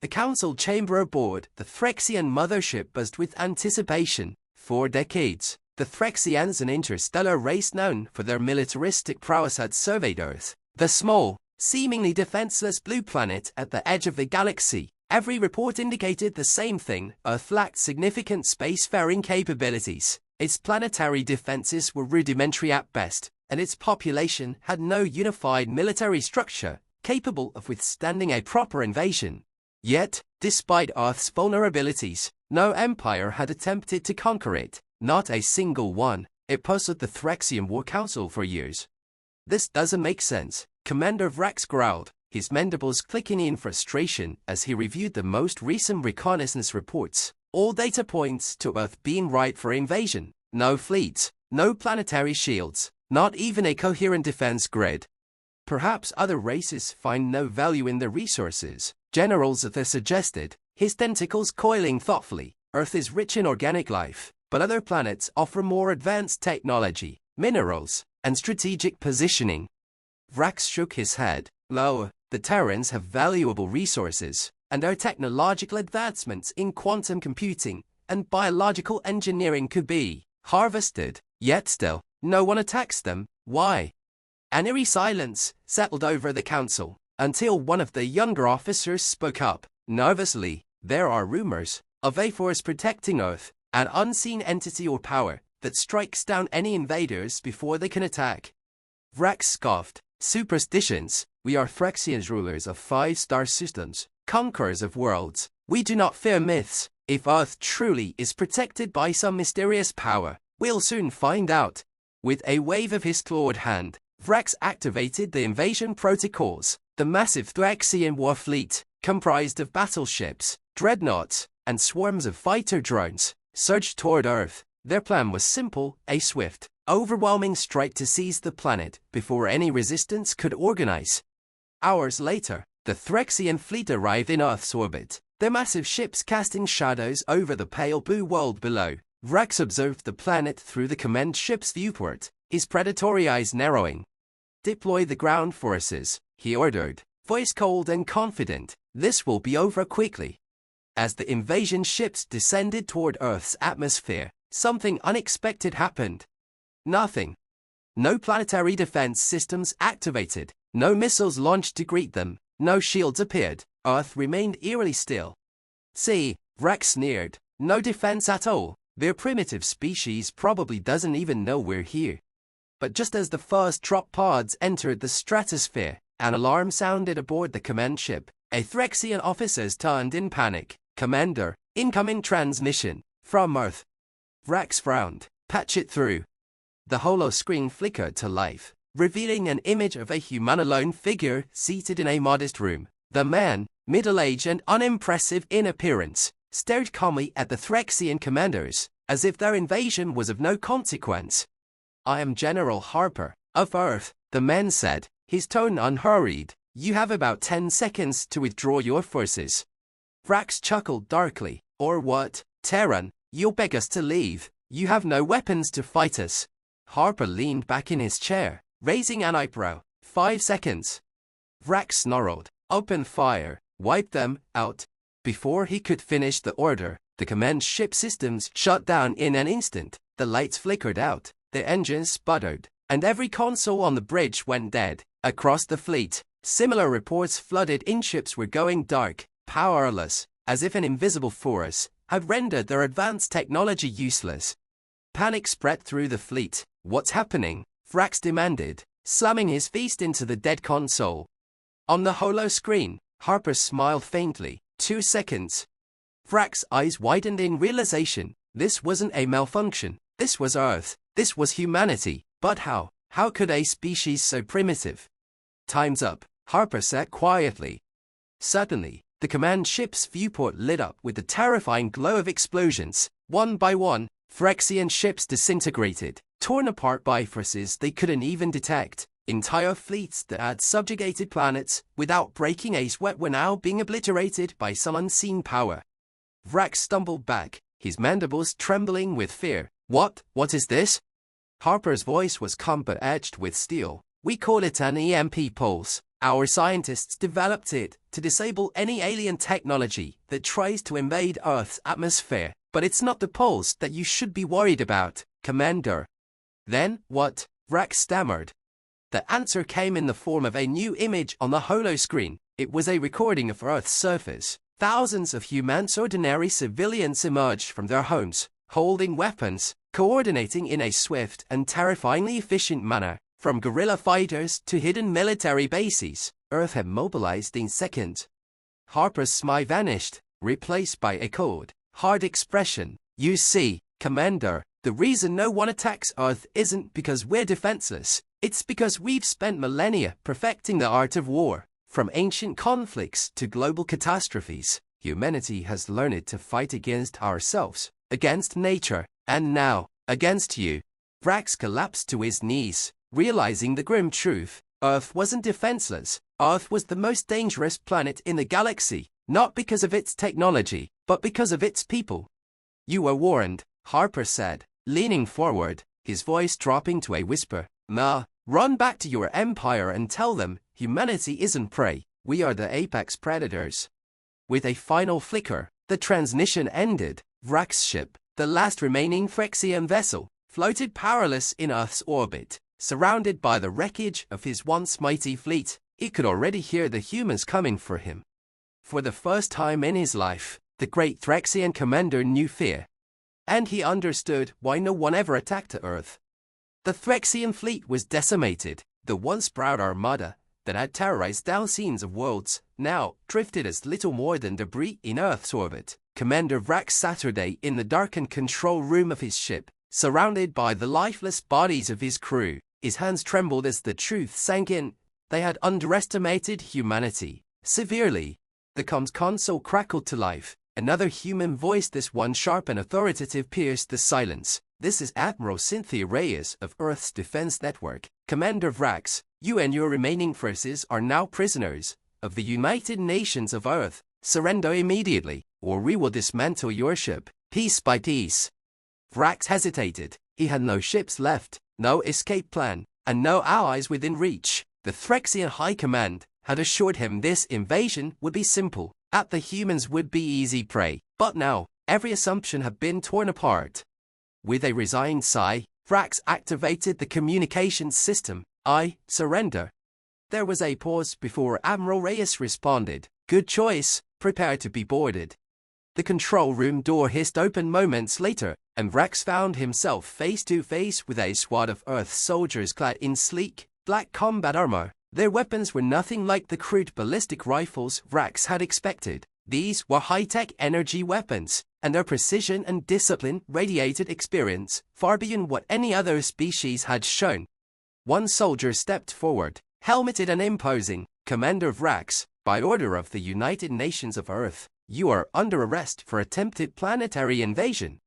The council chamber aboard the Threxian mothership buzzed with anticipation. For decades, the Threxians, an interstellar race known for their militaristic prowess, had surveyed Earth, the small, seemingly defenseless blue planet at the edge of the galaxy. Every report indicated the same thing: Earth lacked significant spacefaring capabilities. Its planetary defenses were rudimentary at best, and its population had no unified military structure capable of withstanding a proper invasion. Yet, despite Earth's vulnerabilities, no empire had attempted to conquer it, not a single one. It puzzled the Threxian War Council for years. "This doesn't make sense," Commander Vrax growled, his mandibles clicking in frustration as he reviewed the most recent reconnaissance reports. All data points to Earth being ripe for invasion. No fleets, no planetary shields, not even a coherent defense grid. "Perhaps other races find no value in their resources," General Zeta suggested, his tentacles coiling thoughtfully. "Earth is rich in organic life, but other planets offer more advanced technology, minerals, and strategic positioning." Vrax shook his head. "Lo, the Terrans have valuable resources, and our technological advancements in quantum computing and biological engineering could be harvested, yet still, no one attacks them. Why?" An eerie silence settled over the council, until one of the younger officers spoke up, nervously. "There are rumors of a force protecting Earth, an unseen entity or power that strikes down any invaders before they can attack." Vrax scoffed. "Superstitions. We are Threxians, rulers of 5-star systems, conquerors of worlds. We do not fear myths. If Earth truly is protected by some mysterious power, we'll soon find out." With a wave of his clawed hand, Vrax activated the invasion protocols. The massive Threxian war fleet, comprised of battleships, dreadnoughts, and swarms of fighter drones, surged toward Earth. Their plan was simple: a swift, overwhelming strike to seize the planet before any resistance could organize. Hours later, the Threxian fleet arrived in Earth's orbit, their massive ships casting shadows over the pale blue world below. Vrax observed the planet through the command ship's viewport, his predatory eyes narrowing. "Deploy the ground forces," he ordered, voice cold and confident. "This will be over quickly." As the invasion ships descended toward Earth's atmosphere, something unexpected happened. Nothing. No planetary defense systems activated, no missiles launched to greet them, no shields appeared. Earth remained eerily still. "See," Vrax sneered, "no defense at all. Their primitive species probably doesn't even know we're here." But just as the first drop pods entered the stratosphere, an alarm sounded aboard the command ship. A Threxian officer turned in panic. "Commander, incoming transmission from Earth." Vrax frowned. "Patch it through." The holo screen flickered to life, revealing an image of a human-alone figure seated in a modest room. The man, middle-aged and unimpressive in appearance, stared calmly at the Threxian commanders, as if their invasion was of no consequence. "I am General Harper, of Earth," the man said, his tone unhurried. "You have about 10 seconds to withdraw your forces." Vrax chuckled darkly. "Or what, Terran? You'll beg us to leave? You have no weapons to fight us." Harper leaned back in his chair, raising an eyebrow. 5 seconds. Vrax snarled. "Open fire. Wipe them out." Before he could finish the order, the command ship systems shut down in an instant. The lights flickered out, the engines sputtered, and every console on the bridge went dead. Across the fleet, similar reports flooded in. Ships were going dark, powerless, as if an invisible force had rendered their advanced technology useless. Panic spread through the fleet. "What's happening?" Vrax demanded, slamming his fist into the dead console. On the holo screen, Harper smiled faintly. 2 seconds. Vrax's eyes widened in realization. This wasn't a malfunction. This was Earth. This was humanity. But how? How could a species so primitive? "Time's up," Harper said quietly. Suddenly, the command ship's viewport lit up with the terrifying glow of explosions. One by one, Threxian ships disintegrated, torn apart by forces they couldn't even detect. Entire fleets that had subjugated planets without breaking a sweat were now being obliterated by some unseen power. Vrax stumbled back, his mandibles trembling with fear. What is this?" Harper's voice was calm but edged with steel. "We call it an EMP pulse. Our scientists developed it to disable any alien technology that tries to invade Earth's atmosphere. But it's not the pulse that you should be worried about, Commander. Then, what? Vrax stammered. The answer came in the form of a new image on the holoscreen. It was a recording of Earth's surface. Thousands of humans, ordinary civilians, emerged from their homes, holding weapons, coordinating in a swift and terrifyingly efficient manner. From guerrilla fighters to hidden military bases, Earth had mobilized in seconds. Harper's smile vanished, replaced by a cold, hard expression. You see, Commander, the reason no one attacks Earth isn't because we're defenseless. It's because we've spent millennia perfecting the art of war. From ancient conflicts to global catastrophes, humanity has learned to fight against ourselves, against nature, and now, against you. Vrax collapsed to his knees, realizing the grim truth. Earth wasn't defenseless. Earth was the most dangerous planet in the galaxy, not because of its technology, but because of its people. You were warned, Harper said, leaning forward, his voice dropping to a whisper. Ma, run back to your empire and tell them humanity isn't prey, we are the apex predators. With a final flicker, the transmission ended. Vrax's ship, the last remaining Phyrexian vessel, floated powerless in Earth's orbit, surrounded by the wreckage of his once mighty fleet. He could already hear the humans coming for him. For the first time in his life, the great Phyrexian commander knew fear. And he understood why no one ever attacked Earth. The Phyrexian fleet was decimated. The once proud armada that had terrorized thousands of worlds now drifted as little more than debris in Earth's orbit. Commander Vrax Saturday in the darkened control room of his ship, surrounded by the lifeless bodies of his crew. His hands trembled as the truth sank in. They had underestimated humanity severely. The comms console crackled to life. Another human voice, this one sharp and authoritative, pierced the silence. This is Admiral Cynthia Reyes of Earth's Defense Network. Commander Vrax, you and your remaining forces are now prisoners of the United Nations of Earth. Surrender immediately, or we will dismantle your ship, piece by piece. Vrax hesitated. He had no ships left, no escape plan, and no allies within reach. The Phyrexian High Command had assured him this invasion would be simple, that the humans would be easy prey. But now, every assumption had been torn apart. With a resigned sigh, Vrax activated the communications system. I surrender. There was a pause before Admiral Reyes responded. Good choice, prepare to be boarded. The control room door hissed open moments later, and Vrax found himself face to face with a squad of Earth soldiers clad in sleek, black combat armor. Their weapons were nothing like the crude ballistic rifles Vrax had expected. These were high-tech energy weapons, and their precision and discipline radiated experience far beyond what any other species had shown. One soldier stepped forward, helmeted and imposing. Commander Vrax, by order of the United Nations of Earth, you are under arrest for attempted planetary invasion.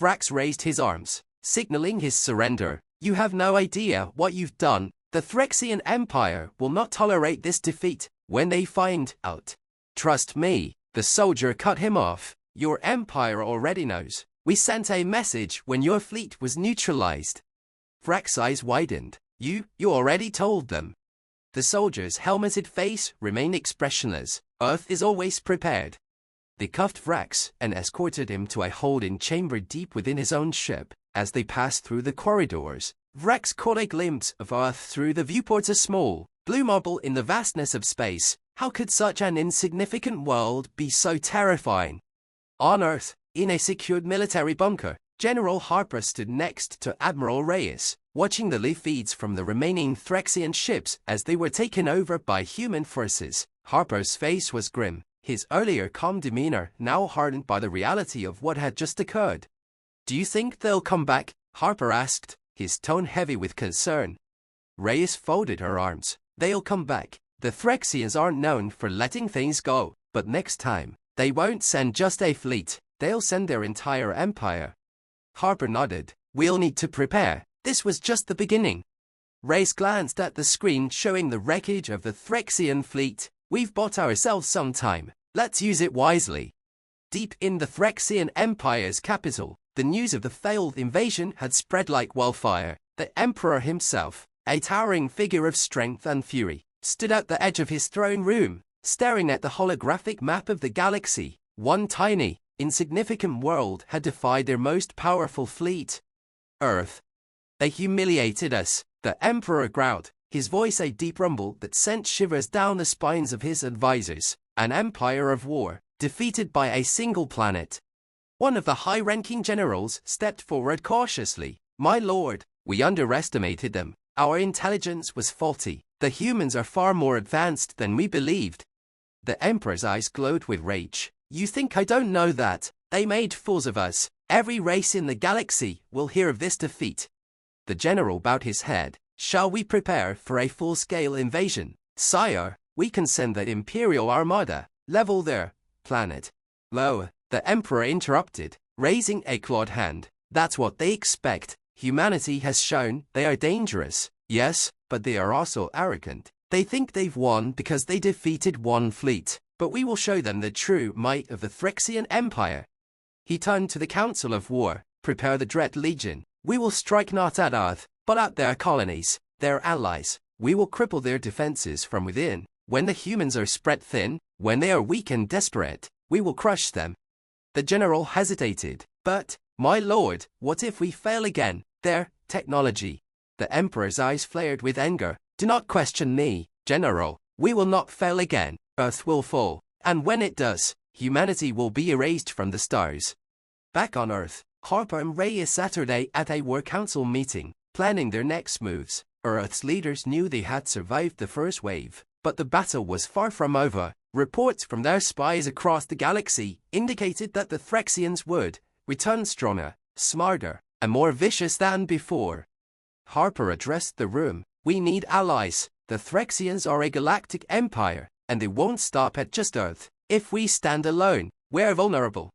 Vrax raised his arms, signaling his surrender. You have no idea what you've done. The Phyrexian Empire will not tolerate this defeat when they find out. Trust me, the soldier cut him off. Your empire already knows. We sent a message when your fleet was neutralized. Vrax's eyes widened. You already told them. The soldier's helmeted face remained expressionless. Earth is always prepared. They cuffed Vrax and escorted him to a holding chamber deep within his own ship. As they passed through the corridors, Vrax caught a glimpse of Earth through the viewport, a small, blue marble in the vastness of space. How could such an insignificant world be so terrifying? On Earth, in a secured military bunker, General Harper stood next to Admiral Reyes, watching the live feeds from the remaining Phyrexian ships as they were taken over by human forces. Harper's face was grim, his earlier calm demeanor now hardened by the reality of what had just occurred. Do you think they'll come back? Harper asked, his tone heavy with concern. Reyes folded her arms. They'll come back. The Phyrexians aren't known for letting things go, but next time, they won't send just a fleet, they'll send their entire empire. Harper nodded. We'll need to prepare. This was just the beginning. Reyes glanced at the screen showing the wreckage of the Phyrexian fleet. We've bought ourselves some time. Let's use it wisely. Deep in the Phyrexian Empire's capital, the news of the failed invasion had spread like wildfire. The Emperor himself, a towering figure of strength and fury, stood at the edge of his throne room, staring at the holographic map of the galaxy. One tiny, insignificant world had defied their most powerful fleet. Earth. They humiliated us, the Emperor growled, his voice a deep rumble that sent shivers down the spines of his advisors. An empire of war, defeated by a single planet. One of the high-ranking generals stepped forward cautiously. My lord, we underestimated them. Our intelligence was faulty. The humans are far more advanced than we believed. The Emperor's eyes glowed with rage. You think I don't know that? They made fools of us. Every race in the galaxy will hear of this defeat. The general bowed his head. Shall we prepare for a full-scale invasion? Sire, we can send the Imperial Armada, level their planet. Lo, the Emperor interrupted, raising a clawed hand. That's what they expect. Humanity has shown they are dangerous, yes, but they are also arrogant. They think they've won because they defeated one fleet, but we will show them the true might of the Phyrexian Empire. He turned to the Council of War. Prepare the Dread Legion. We will strike not at Earth, but at their colonies, their allies. We will cripple their defenses from within. When the humans are spread thin, when they are weak and desperate, we will crush them. The general hesitated. But, my lord, what if we fail again? Their technology. The Emperor's eyes flared with anger. Do not question me, General. We will not fail again. Earth will fall. And when it does, humanity will be erased from the stars. Back on Earth, Harper and Reyes Saturday at a War Council meeting, planning their next moves. Earth's leaders knew they had survived the first wave, but the battle was far from over. Reports from their spies across the galaxy indicated that the Phyrexians would return stronger, smarter, and more vicious than before. Harper addressed the room. We need allies. The Phyrexians are a galactic empire, and they won't stop at just Earth. If we stand alone, we're vulnerable.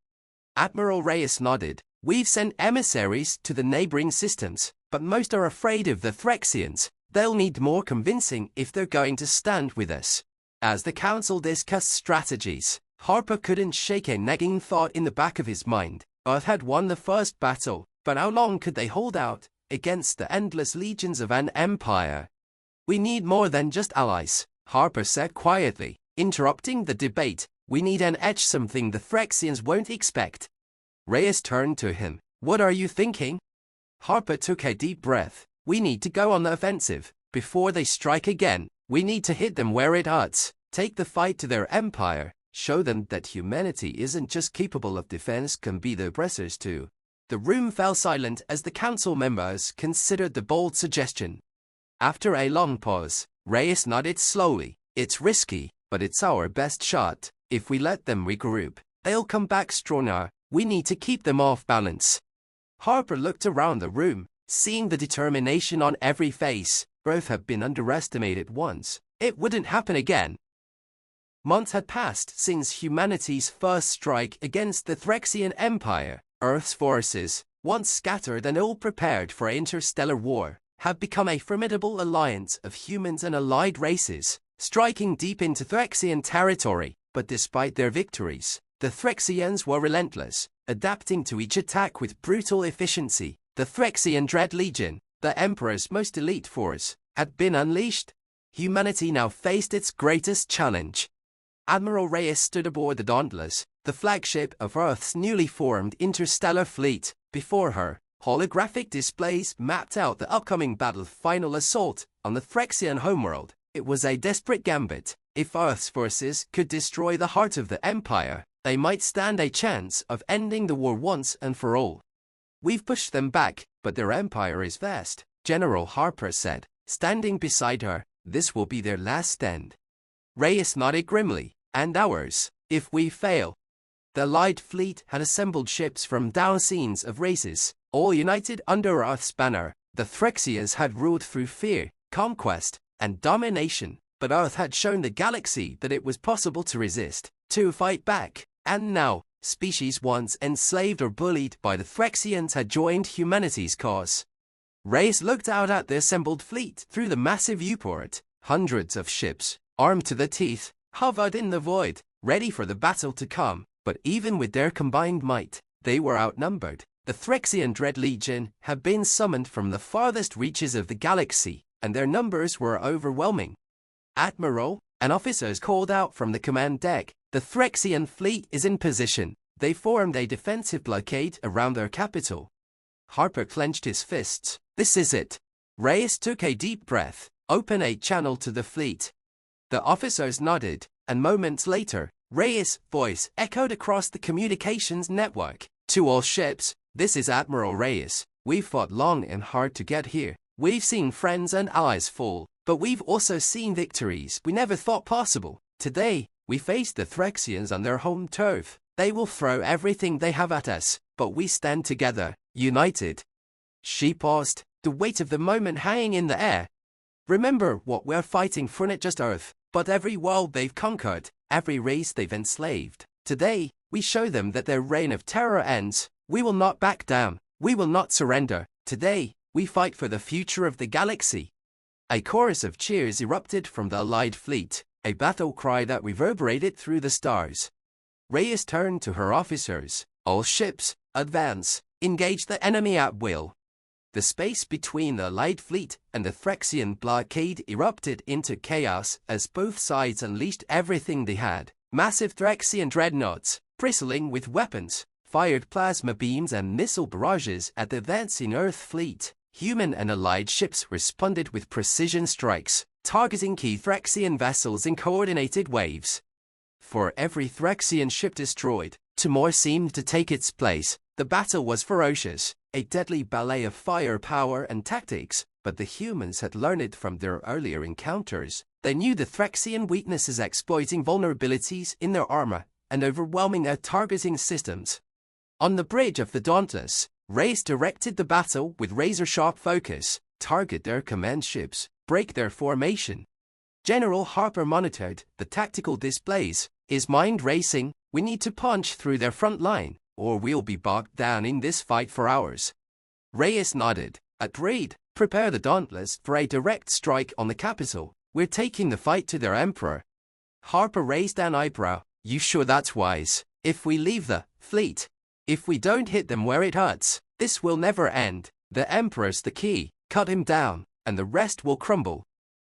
Admiral Reyes nodded. We've sent emissaries to the neighboring systems, but most are afraid of the Phyrexians. They'll need more convincing if they're going to stand with us. As the council discussed strategies, Harper couldn't shake a nagging thought in the back of his mind. Earth had won the first battle, but how long could they hold out against the endless legions of an empire? We need more than just allies, Harper said quietly, interrupting the debate. We need an edge, something the Phyrexians won't expect. Reyes turned to him. What are you thinking? Harper took a deep breath. We need to go on the offensive. Before they strike again, we need to hit them where it hurts. Take the fight to their empire. Show them that humanity isn't just capable of defense, can be the aggressors too. The room fell silent as the council members considered the bold suggestion. After a long pause, Reyes nodded slowly. It's risky, but it's our best shot. If we let them regroup, they'll come back stronger. We need to keep them off balance. Harper looked around the room, seeing the determination on every face. Earth had been underestimated once. It wouldn't happen again. Months had passed since humanity's first strike against the Phyrexian Empire. Earth's forces, once scattered and ill-prepared for interstellar war, have become a formidable alliance of humans and allied races, striking deep into Phyrexian territory. But despite their victories, the Phyrexians were relentless, adapting to each attack with brutal efficiency. The Phyrexian Dread Legion, the Emperor's most elite force, had been unleashed. Humanity now faced its greatest challenge. Admiral Reyes stood aboard the Dauntless, the flagship of Earth's newly formed interstellar fleet. Before her, holographic displays mapped out the upcoming battle's final assault on the Phyrexian homeworld. It was a desperate gambit. If Earth's forces could destroy the heart of the Empire, they might stand a chance of ending the war once and for all. We've pushed them back, but their empire is vast, General Harper said, standing beside her. This will be their last stand. Reyes nodded grimly. And ours, if we fail. The Allied fleet had assembled ships from dozens of races, all united under Earth's banner. The Phyrexians had ruled through fear, conquest, and domination, but Earth had shown the galaxy that it was possible to resist, to fight back. And now, species once enslaved or bullied by the Phyrexians had joined humanity's cause. Reyes looked out at the assembled fleet through the massive viewport. Hundreds of ships, armed to the teeth, hovered in the void, ready for the battle to come. But even with their combined might, they were outnumbered. The Phyrexian Dread Legion had been summoned from the farthest reaches of the galaxy, and their numbers were overwhelming. Admiral, an officer is called out from the command deck. The Threxian fleet is in position. They formed a defensive blockade around their capital. Harper clenched his fists. This is it. Reyes took a deep breath. Open a channel to the fleet. The officers nodded, and moments later, Reyes' voice echoed across the communications network. To all ships, this is Admiral Reyes. We've fought long and hard to get here. We've seen friends and allies fall, but we've also seen victories we never thought possible. Today, we face the Threxians on their home turf. They will throw everything they have at us, but we stand together, united. She paused, the weight of the moment hanging in the air. Remember what we're fighting for, not just Earth, but every world they've conquered, every race they've enslaved. Today, we show them that their reign of terror ends. We will not back down. We will not surrender. Today, we fight for the future of the galaxy. A chorus of cheers erupted from the Allied fleet, a battle cry that reverberated through the stars. Reyes turned to her officers. All ships, advance, engage the enemy at will. The space between the Allied fleet and the Threxian blockade erupted into chaos as both sides unleashed everything they had. Massive Threxian dreadnoughts, bristling with weapons, fired plasma beams and missile barrages at the advancing Earth fleet. Human and Allied ships responded with precision strikes, targeting key Threxian vessels in coordinated waves. For every Threxian ship destroyed, two more seemed to take its place. The battle was ferocious, a deadly ballet of firepower and tactics, but the humans had learned it from their earlier encounters. They knew the Threxian weaknesses, exploiting vulnerabilities in their armor and overwhelming their targeting systems. On the bridge of the Dauntless, Reyes directed the battle with razor-sharp focus. Target their command ships, break their formation. General Harper monitored the tactical displays, his mind racing. We need to punch through their front line, or we'll be bogged down in this fight for hours. Reyes nodded. Agreed. Prepare the Dauntless for a direct strike on the capital. We're taking the fight to their emperor. Harper raised an eyebrow. You sure that's wise? If we leave the fleet, if we don't hit them where it hurts, this will never end. The emperor's the key. Cut him down, and the rest will crumble.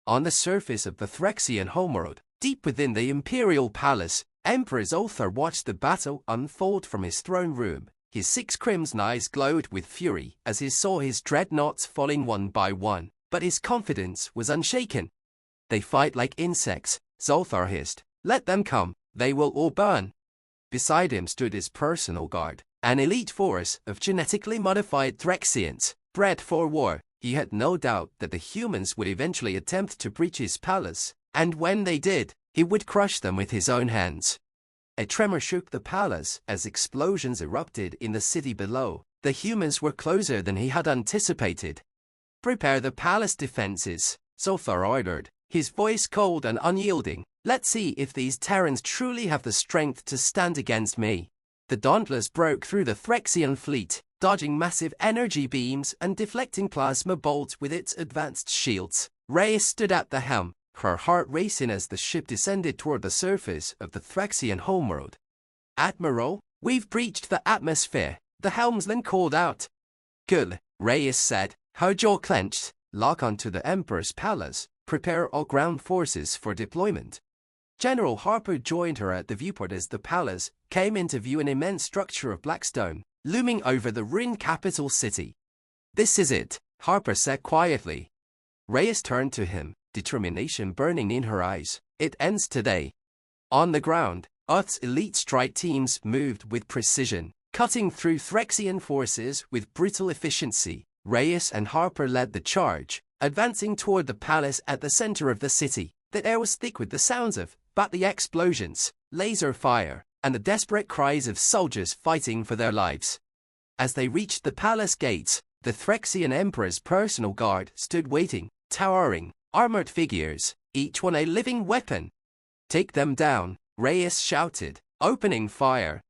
On the surface of the Threxian homeworld, deep within the imperial palace, Emperor Zolthar watched the battle unfold from his throne room. His 6 crimson eyes glowed with fury as he saw his dreadnoughts falling one by one, but his confidence was unshaken. They fight like insects, Zolthar hissed. Let them come, they will all burn. Beside him stood his personal guard, an elite force of genetically modified Threxians, bred for war. He had no doubt that the humans would eventually attempt to breach his palace, and when they did, he would crush them with his own hands. A tremor shook the palace as explosions erupted in the city below. The humans were closer than he had anticipated. Prepare the palace defenses, Zolthar ordered, his voice cold and unyielding. Let's see if these Terrans truly have the strength to stand against me. The Dauntless broke through the Threxian fleet, dodging massive energy beams and deflecting plasma bolts with its advanced shields. Reyes stood at the helm, her heart racing as the ship descended toward the surface of the Threxian homeworld. Admiral, we've breached the atmosphere, the helmsman called out. Good, Reyes said, her jaw clenched. Lock onto the Emperor's palace. Prepare all ground forces for deployment. General Harper joined her at the viewport as the palace came into view, an immense structure of black stone, looming over the ruined capital city. This is it, Harper said quietly. Reyes turned to him, determination burning in her eyes. It ends today. On the ground, Earth's elite strike teams moved with precision, cutting through Threxian forces with brutal efficiency. Reyes and Harper led the charge, advancing toward the palace at the center of the city. The air was thick with the sounds of battle explosions, laser fire, and the desperate cries of soldiers fighting for their lives. As they reached the palace gates, the Threxian Emperor's personal guard stood waiting, towering, armored figures, each one a living weapon. Take them down, Reyes shouted, opening fire.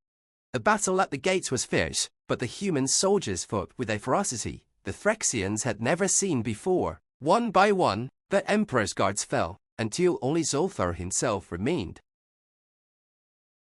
The battle at the gates was fierce, but the human soldiers fought with a ferocity the Threxians had never seen before. One by one, the Emperor's guards fell, until only Zolthar himself remained.